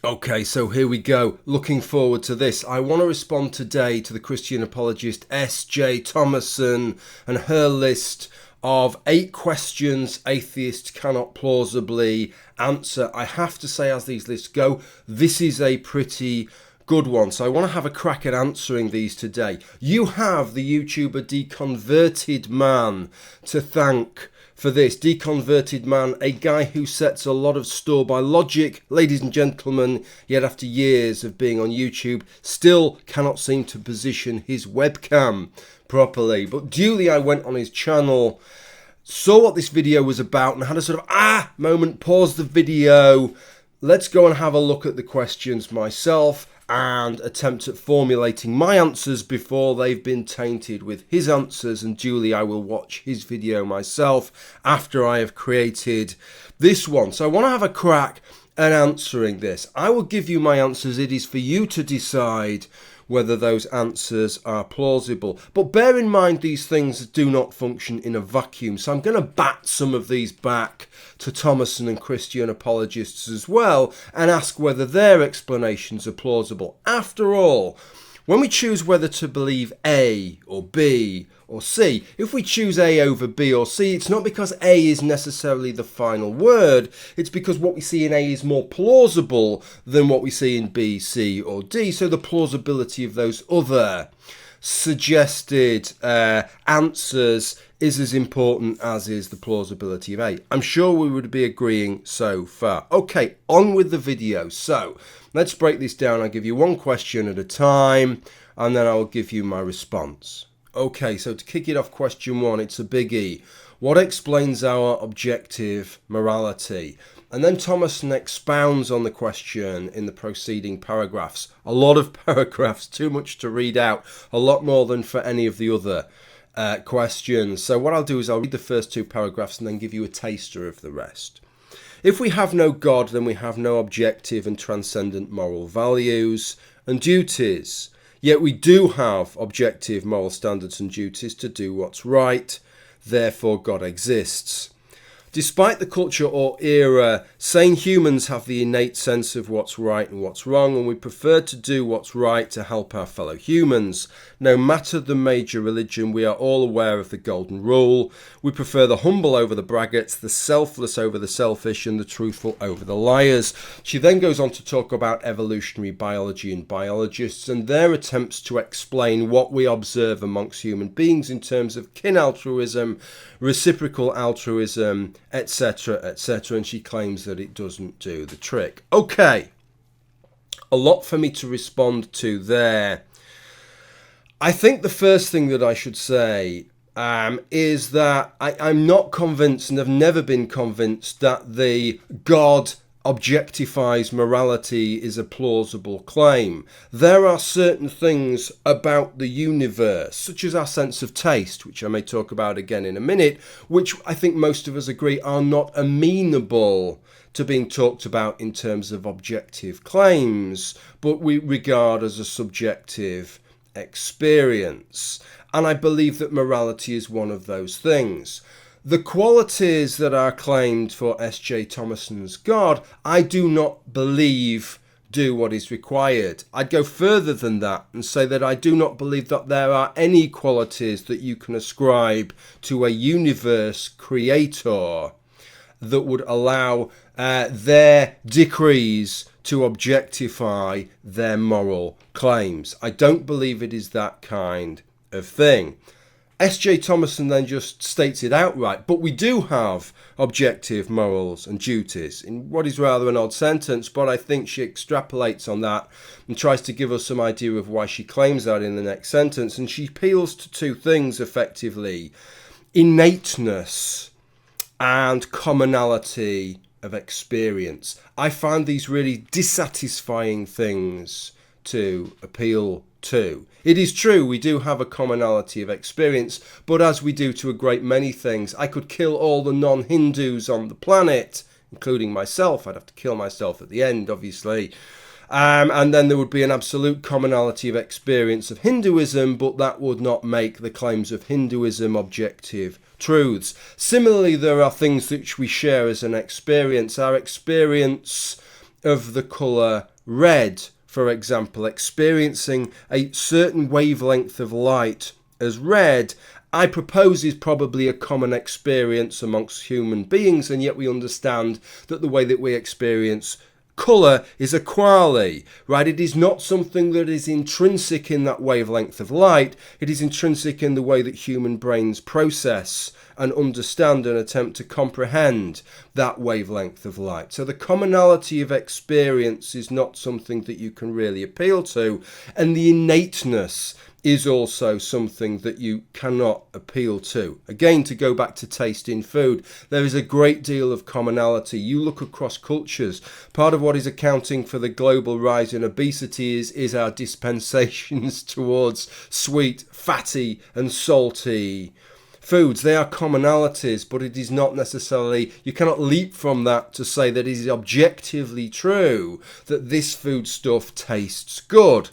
Okay, so here we go. Looking forward to this. I want to respond today to the Christian apologist S J Thomason and her list of 8 questions atheists cannot plausibly answer. I have to say, as these lists go, this is a pretty good one. So I want to have a crack at answering these today. You have the YouTuber Deconvertedman to thank for this. Deconvertedman, a guy who sets a lot of store by logic, ladies and gentlemen, yet after years of being on YouTube, still cannot seem to position his webcam properly. But duly I went on his channel, saw what this video was about, and had a sort of moment, paused the video, let's go and have a look at the questions myself and attempt at formulating my answers before they've been tainted with his answers, and duly I will watch his video myself after I have created this one. So I want to have a crack at answering this. I will give you my answers. It is for you to decide whether those answers are plausible. But bear in mind, these things do not function in a vacuum. So I'm going to bat some of these back to Thomason and Christian apologists as well and ask whether their explanations are plausible. After all, when we choose whether to believe A or B or C, if we choose A over B or C, it's not because A is necessarily the final word, it's because what we see in A is more plausible than what we see in B, C or D. So the plausibility of those other suggested answers is as important as is the plausibility of A. I'm sure we would be agreeing so far. Okay, on with the video. So let's break this down. I'll give you one question at a time and then I'll give you my response. Okay, so to kick it off, question 1, it's a biggie. What explains our objective morality? And then Thomason expounds on the question in the preceding paragraphs. A lot of paragraphs, too much to read out, a lot more than for any of the other questions. So what I'll do is I'll read the first 2 paragraphs and then give you a taster of the rest. If we have no God, then we have no objective and transcendent moral values and duties. Yet we do have objective moral standards and duties to do what's right. Therefore, God exists. Despite the culture or era, sane humans have the innate sense of what's right and what's wrong, and we prefer to do what's right to help our fellow humans. No matter the major religion, we are all aware of the golden rule. We prefer the humble over the braggarts, the selfless over the selfish, and the truthful over the liars. She then goes on to talk about evolutionary biology and biologists and their attempts to explain what we observe amongst human beings in terms of kin altruism, reciprocal altruism, etc., etc., and she claims that it doesn't do the trick. Okay, a lot for me to respond to there. I think the first thing that I should say is that I'm not convinced and have never been convinced that the God objectifies morality is a plausible claim. There are certain things about the universe, such as our sense of taste, which I may talk about again in a minute, which I think most of us agree are not amenable to being talked about in terms of objective claims, but we regard as a subjective experience. And I believe that morality is one of those things. The qualities that are claimed for S J Thomason's God, I do not believe do what is required. I'd go further than that and say that I do not believe that there are any qualities that you can ascribe to a universe creator that would allow their decrees to objectify their moral claims. I don't believe it is that kind of thing. S J Thomason then just states it outright, but we do have objective morals and duties in what is rather an odd sentence, but I think she extrapolates on that and tries to give us some idea of why she claims that in the next sentence, and she appeals to 2 things effectively: innateness and commonality of experience. I find these really dissatisfying things to appeal to. It is true we do have a commonality of experience, but as we do to a great many things, I could kill all the non-Hindus on the planet, including myself. I'd have to kill myself at the end, obviously. And then there would be an absolute commonality of experience of Hinduism, but that would not make the claims of Hinduism objective truths. Similarly, there are things which we share as an experience. Our experience of the colour red, for example, experiencing a certain wavelength of light as red, I propose is probably a common experience amongst human beings, and yet we understand that the way that we experience colour is a quale, right? It is not something that is intrinsic in that wavelength of light. It is intrinsic in the way that human brains process and understand and attempt to comprehend that wavelength of light. So the commonality of experience is not something that you can really appeal to, and the innateness is also something that you cannot appeal to. Again, to go back to taste in food, there is a great deal of commonality. You look across cultures, part of what is accounting for the global rise in obesity is our dispensations towards sweet, fatty and salty foods. They are commonalities, but it is not necessarily, you cannot leap from that to say that it is objectively true that this food stuff tastes good.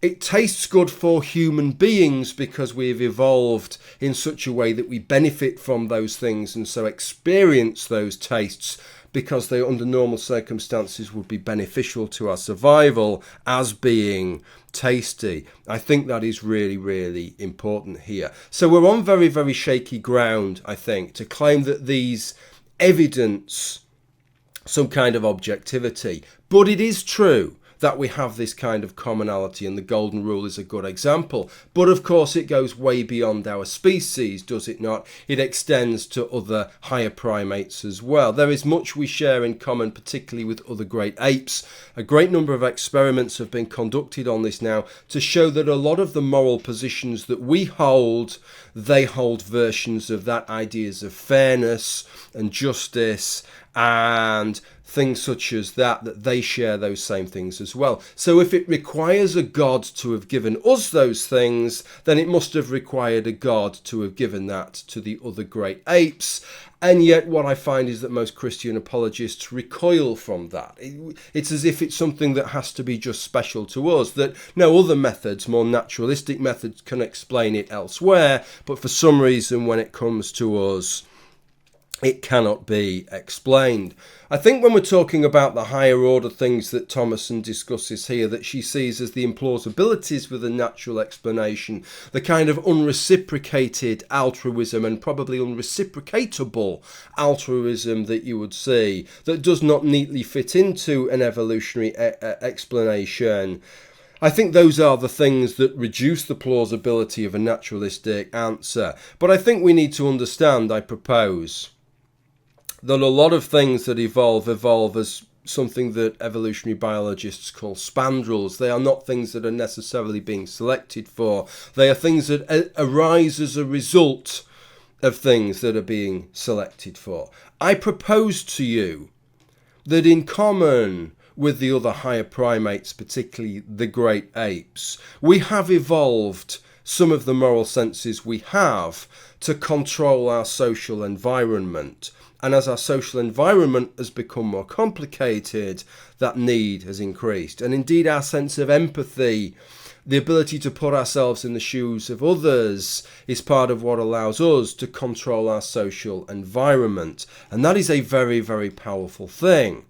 It tastes good for human beings because we've evolved in such a way that we benefit from those things and so experience those tastes because they under normal circumstances would be beneficial to our survival as being tasty. I think that is really, really important here. So we're on very, very shaky ground, I think, to claim that these evidence some kind of objectivity. But it is true that we have this kind of commonality, and the golden rule is a good example. But of course it goes way beyond our species, does it not? It extends to other higher primates as well. There is much we share in common, particularly with other great apes. A great number of experiments have been conducted on this now to show that a lot of the moral positions that we hold, they hold versions of that, ideas of fairness and justice and things such as that they share those same things as well. So if it requires a God to have given us those things, then it must have required a God to have given that to the other great apes. And yet what I find is that most Christian apologists recoil from that. It's as if it's something that has to be just special to us, that no other methods, more naturalistic methods, can explain it elsewhere, but for some reason when it comes to us, it cannot be explained. I think when we're talking about the higher order things that Thomason discusses here, that she sees as the implausibilities with a natural explanation, the kind of unreciprocated altruism and probably unreciprocatable altruism that you would see, that does not neatly fit into an evolutionary explanation. I think those are the things that reduce the plausibility of a naturalistic answer. But I think we need to understand, I propose, that a lot of things that evolve as something that evolutionary biologists call spandrels. They are not things that are necessarily being selected for. They are things that arise as a result of things that are being selected for. I propose to you that in common with the other higher primates, particularly the great apes, we have evolved some of the moral senses we have to control our social environment. And as our social environment has become more complicated, that need has increased. And indeed, our sense of empathy, the ability to put ourselves in the shoes of others, is part of what allows us to control our social environment. And that is a very, very powerful thing.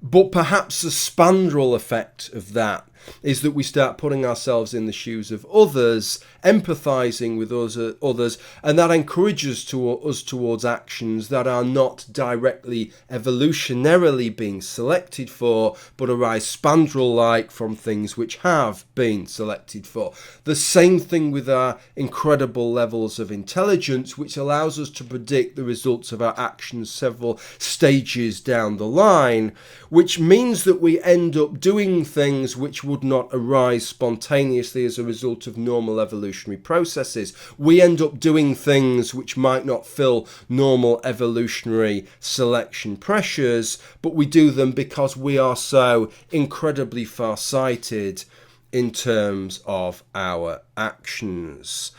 But perhaps the spandrel effect of that is that we start putting ourselves in the shoes of others, empathizing with others, and that encourages us towards actions that are not directly evolutionarily being selected for, but arise spandrel-like from things which have been selected for. The same thing with our incredible levels of intelligence, which allows us to predict the results of our actions several stages down the line, which means that we end up doing things which would not arise spontaneously as a result of normal evolutionary processes. We end up doing things which might not fill normal evolutionary selection pressures, but we do them because we are so incredibly far-sighted in terms of our actions.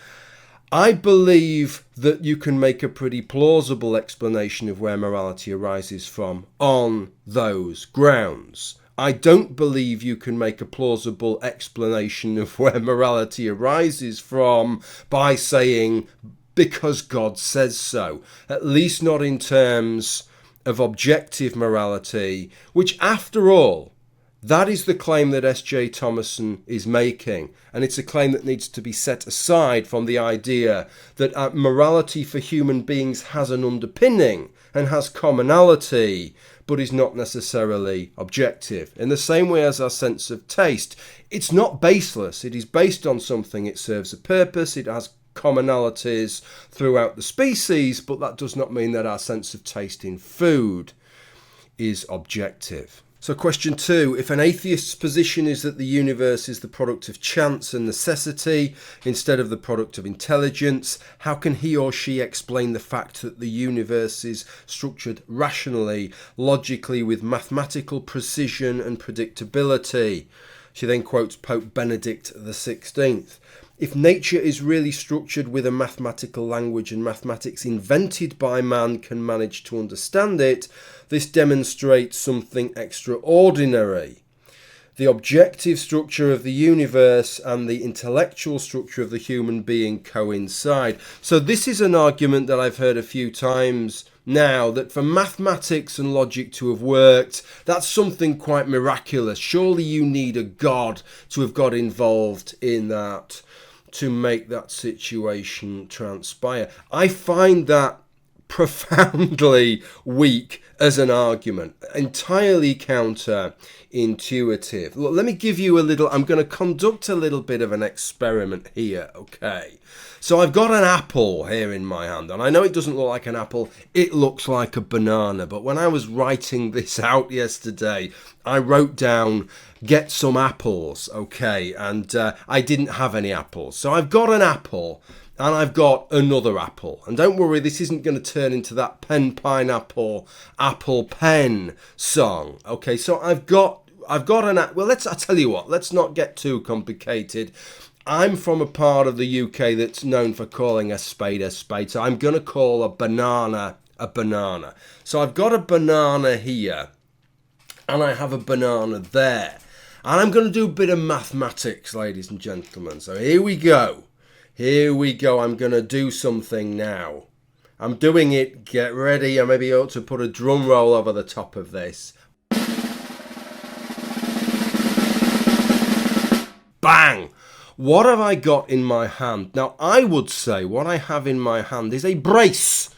I believe that you can make a pretty plausible explanation of where morality arises from on those grounds. I don't believe you can make a plausible explanation of where morality arises from by saying, because God says so. At least not in terms of objective morality, which after all, that is the claim that S J Thomason is making. And it's a claim that needs to be set aside from the idea that morality for human beings has an underpinning and has commonality, but is not necessarily objective. In the same way as our sense of taste, it's not baseless. It is based on something. It serves a purpose. It has commonalities throughout the species, but that does not mean that our sense of taste in food is objective. So question 2, if an atheist's position is that the universe is the product of chance and necessity instead of the product of intelligence, how can he or she explain the fact that the universe is structured rationally, logically, with mathematical precision and predictability? She then quotes Pope Benedict XVI. If nature is really structured with a mathematical language and mathematics invented by man can manage to understand it, this demonstrates something extraordinary. The objective structure of the universe and the intellectual structure of the human being coincide. So this is an argument that I've heard a few times now, that for mathematics and logic to have worked, that's something quite miraculous. Surely you need a god to have got involved in that to make that situation transpire. I find that profoundly weak as an argument, entirely counterintuitive. Look, let me give you I'm going to conduct a little bit of an experiment here, okay? So I've got an apple here in my hand, and I know it doesn't look like an apple, it looks like a banana, but when I was writing this out yesterday, I wrote down, get some apples, okay, and I didn't have any apples. So I've got an apple, and I've got another apple. And don't worry, this isn't going to turn into that pen, pineapple, apple, pen song. Okay, so I've got an apple. Well, I tell you what, let's not get too complicated. I'm from a part of the UK that's known for calling a spade a spade. So I'm going to call a banana a banana. So I've got a banana here, and I have a banana there. And I'm going to do a bit of mathematics, ladies and gentlemen. So here we go. Here we go. I'm going to do something now. I'm doing it. Get ready. I maybe ought to put a drum roll over the top of this. Bang! What have I got in my hand? Now, I would say what I have in my hand is a brace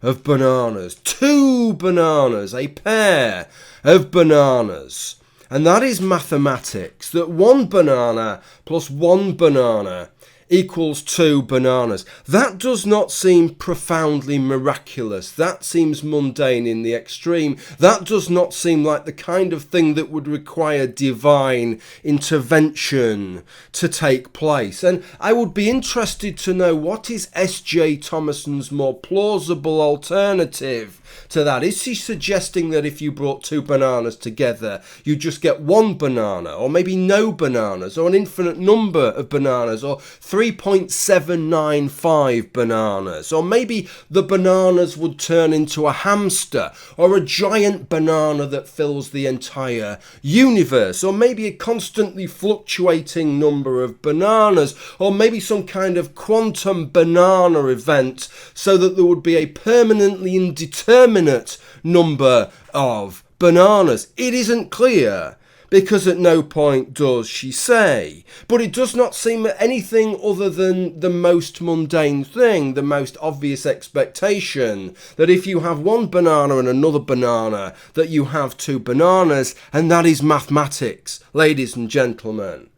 of bananas. 2 bananas. A pair of bananas. And that is mathematics. That 1 banana plus 1 banana equals 2 bananas. That does not seem profoundly miraculous. That seems mundane in the extreme. That does not seem like the kind of thing that would require divine intervention to take place. And I would be interested to know, what is S J Thomason's more plausible alternative to that? Is he suggesting that if you brought 2 bananas together, you just get 1 banana, or maybe no bananas, or an infinite number of bananas, or 3.795 bananas, or maybe the bananas would turn into a hamster, or a giant banana that fills the entire universe, or maybe a constantly fluctuating number of bananas, or maybe some kind of quantum banana event so that there would be a permanently indeterminate number of bananas. It isn't clear, because at no point does she say. But it does not seem anything other than the most mundane thing, the most obvious expectation, that if you have 1 banana and another banana, that you have 2 bananas, and that is mathematics, ladies and gentlemen.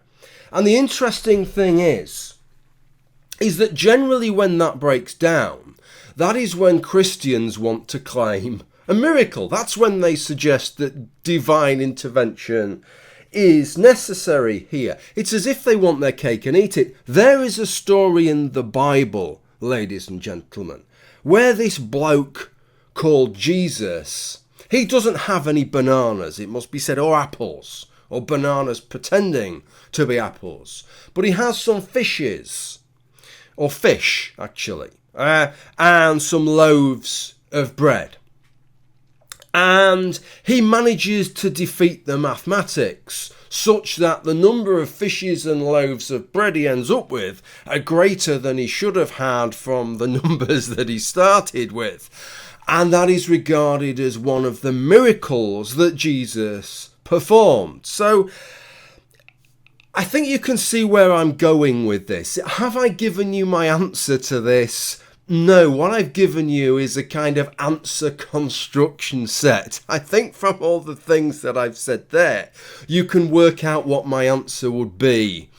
And the interesting thing is that generally when that breaks down, that is when Christians want to claim a miracle. That's when they suggest that divine intervention is necessary here. It's as if they want their cake and eat it. There is a story in the Bible, ladies and gentlemen, where this bloke called Jesus, he doesn't have any bananas, it must be said, or apples, or bananas pretending to be apples. But he has some fishes, or fish, actually, and some loaves of bread. And he manages to defeat the mathematics such that the number of fishes and loaves of bread he ends up with are greater than he should have had from the numbers that he started with. And that is regarded as one of the miracles that Jesus performed. So I think you can see where I'm going with this. Have I given you my answer to this? No, what I've given you is a kind of answer construction set. I think from all the things that I've said there, you can work out what my answer would be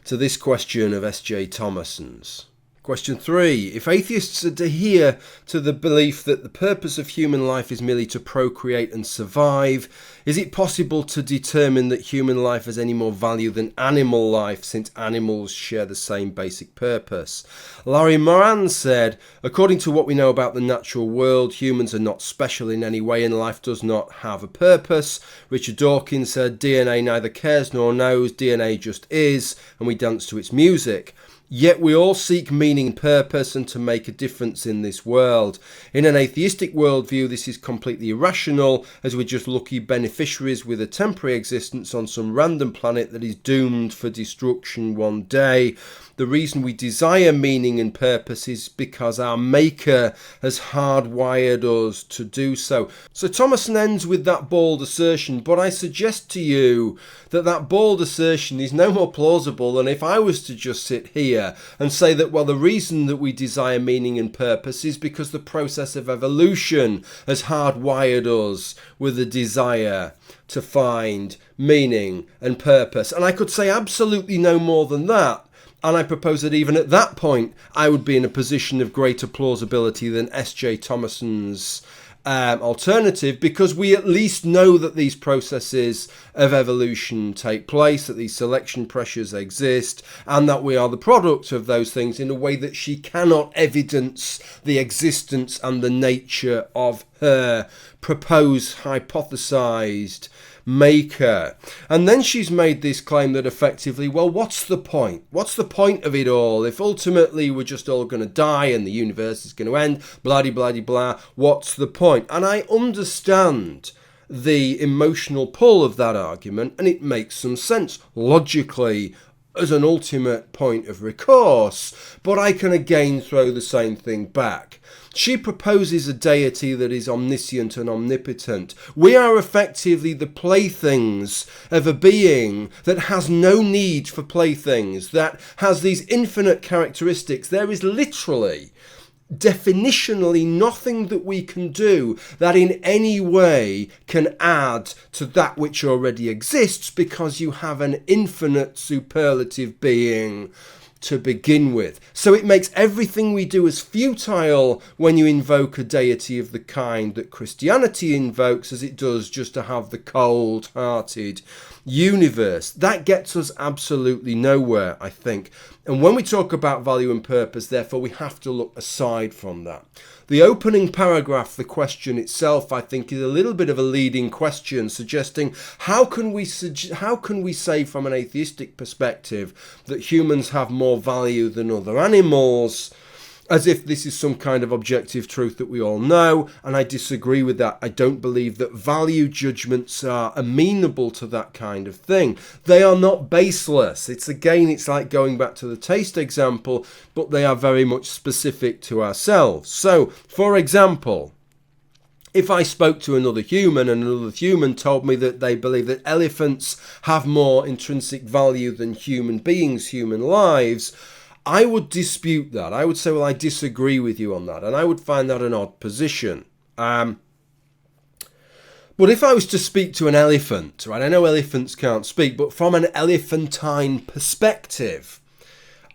to this question of S J Thomason's. Question 3. If atheists adhere to the belief that the purpose of human life is merely to procreate and survive, is it possible to determine that human life has any more value than animal life, since animals share the same basic purpose? Larry Moran said, according to what we know about the natural world, humans are not special in any way and life does not have a purpose. Richard Dawkins said, DNA neither cares nor knows, DNA just is, and we dance to its music. Yet we all seek meaning and purpose and to make a difference in this world. In an atheistic worldview, this is completely irrational, as we're just lucky beneficiaries with a temporary existence on some random planet that is doomed for destruction one day. The reason we desire meaning and purpose is because our Maker has hardwired us to do so. So Thomason ends with that bold assertion, but I suggest to you that that bold assertion is no more plausible than if I was to just sit here and say that, well, the reason that we desire meaning and purpose is because the process of evolution has hardwired us with a desire to find meaning and purpose. And I could say absolutely no more than that. And I propose that even at that point, I would be in a position of greater plausibility than S J Thomason's alternative, because we at least know that these processes of evolution take place, that these selection pressures exist, and that we are the product of those things in a way that she cannot evidence the existence and the nature of her proposed, hypothesized Maker. And then she's made this claim that effectively, well, what's the point? What's the point of it all? If ultimately we're just all going to die and the universe is going to end, blah, blah, blah, blah, what's the point? And I understand the emotional pull of that argument, and it makes some sense logically as an ultimate point of recourse, but I can again throw the same thing back. She proposes a deity that is omniscient and omnipotent. We are effectively the playthings of a being that has no need for playthings, that has these infinite characteristics. There is literally, definitionally, nothing that we can do that in any way can add to that which already exists, because you have an infinite superlative being to begin with. So it makes everything we do as futile when you invoke a deity of the kind that Christianity invokes, as it does just to have the cold-hearted universe. That gets us absolutely nowhere, I think. And when we talk about value and purpose, therefore, we have to look aside from that. The opening paragraph, the question itself, I think, is a little bit of a leading question, suggesting how can we say from an atheistic perspective that humans have more value than other animals, as if this is some kind of objective truth that we all know, and I disagree with that. I don't believe that value judgments are amenable to that kind of thing. They are not baseless. It's like going back to the taste example, but they are very much specific to ourselves. So, for example, if I spoke to another human and another human told me that they believe that elephants have more intrinsic value than human beings, human lives, I would dispute that. I would say, well, I disagree with you on that. And I would find that an odd position. But if I was to speak to an elephant, right, I know elephants can't speak, but from an elephantine perspective,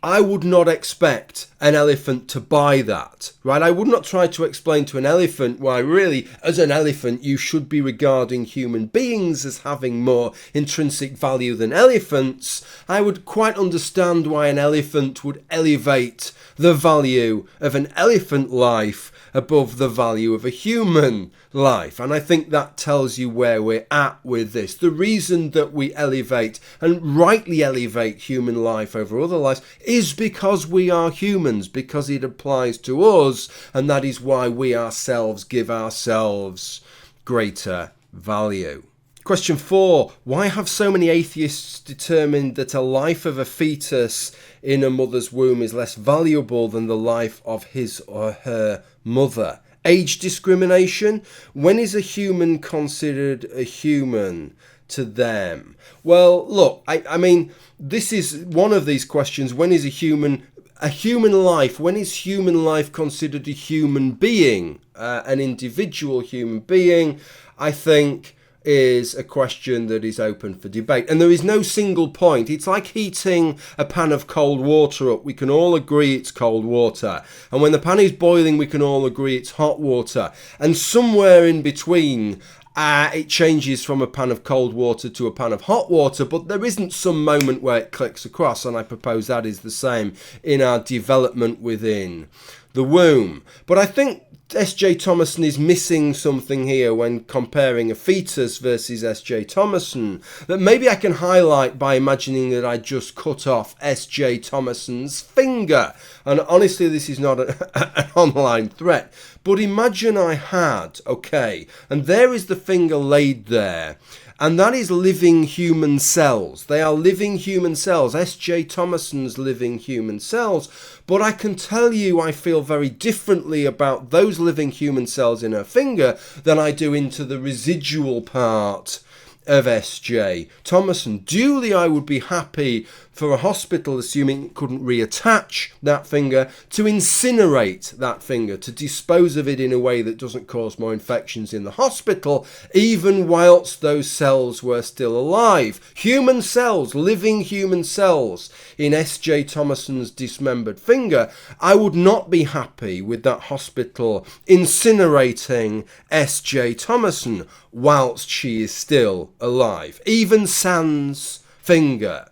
I would not expect an elephant to buy that, right? I would not try to explain to an elephant why really, as an elephant, you should be regarding human beings as having more intrinsic value than elephants. I would quite understand why an elephant would elevate the value of an elephant life above the value of a human life. And I think that tells you where we're at with this. The reason that we elevate, and rightly elevate, human life over other lives is because we are humans, because it applies to us, and that is why we ourselves give ourselves greater value. Question 4. Why have so many atheists determined that a life of a fetus in a mother's womb is less valuable than the life of his or her mother? Age discrimination. When is a human considered a human to them? Well, look, I mean, this is one of these questions. When is a human life? When is human life considered a human being? An individual human being, I think, is a question that is open for debate. And there is no single point. It's like heating a pan of cold water up. We can all agree it's cold water. And when the pan is boiling, we can all agree it's hot water. And somewhere in between, it changes from a pan of cold water to a pan of hot water, but there isn't some moment where it clicks across, and I propose that is the same in our development within the womb. But I think S J Thomason is missing something here when comparing a fetus versus S J Thomason that maybe I can highlight by imagining that I just cut off S J Thomason's finger. And honestly, this is not an online threat, but imagine I had, okay, and there is the finger laid there. And that is living human cells. They are living human cells. S J Thomason's living human cells. But I can tell you I feel very differently about those living human cells in her finger than I do into the residual part of S J Thomason. Duly, I would be happy for a hospital, assuming it couldn't reattach that finger, to incinerate that finger, to dispose of it in a way that doesn't cause more infections in the hospital, even whilst those cells were still alive. Human cells, living human cells in S J Thomason's dismembered finger. I would not be happy with that hospital incinerating S J Thomason whilst she is still alive, even sans finger.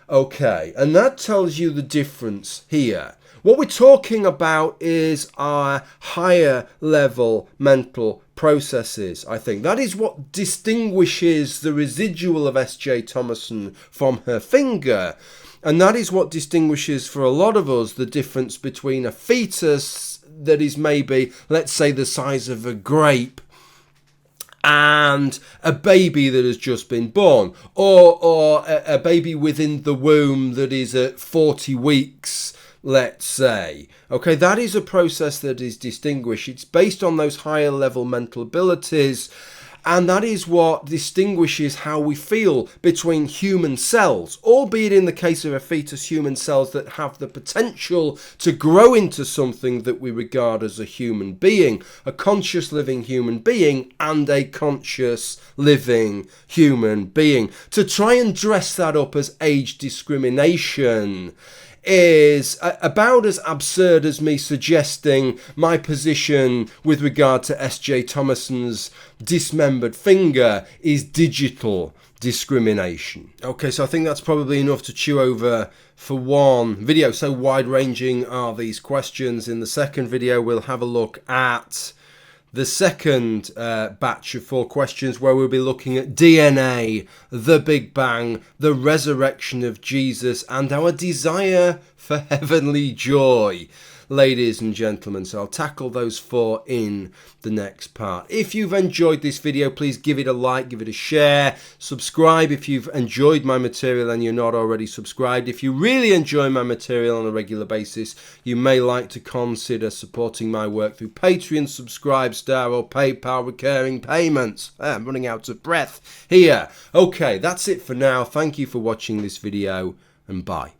Okay, and that tells you the difference here. What we're talking about is our higher level mental processes, I think. That is what distinguishes the residual of S J Thomason from her finger. And that is what distinguishes for a lot of us the difference between a fetus that is maybe, let's say, the size of a grape, and a baby that has just been born, or a baby within the womb that is at 40 weeks, let's say. Okay, that is a process that is distinguished. It's based on those higher level mental abilities, and that is what distinguishes how we feel between human cells, albeit in the case of a fetus, human cells that have the potential to grow into something that we regard as a human being, a conscious living human being and a conscious living human being. To try and dress that up as age discrimination is about as absurd as me suggesting my position with regard to S J Thomason's dismembered finger is digital discrimination. Okay, so I think that's probably enough to chew over for one video. So wide-ranging are these questions. In the second video, we'll have a look at the second batch of 4 questions, where we'll be looking at DNA, the Big Bang, the resurrection of Jesus, and our desire for heavenly joy, ladies and gentlemen. So I'll tackle those 4 in the next part. If you've enjoyed this video, please give it a like, give it a share, subscribe if you've enjoyed my material and you're not already subscribed. If you really enjoy my material on a regular basis, you may like to consider supporting my work through Patreon, Subscribestar, or PayPal recurring payments. I'm running out of breath here. Okay, that's it for now. Thank you for watching this video, and bye.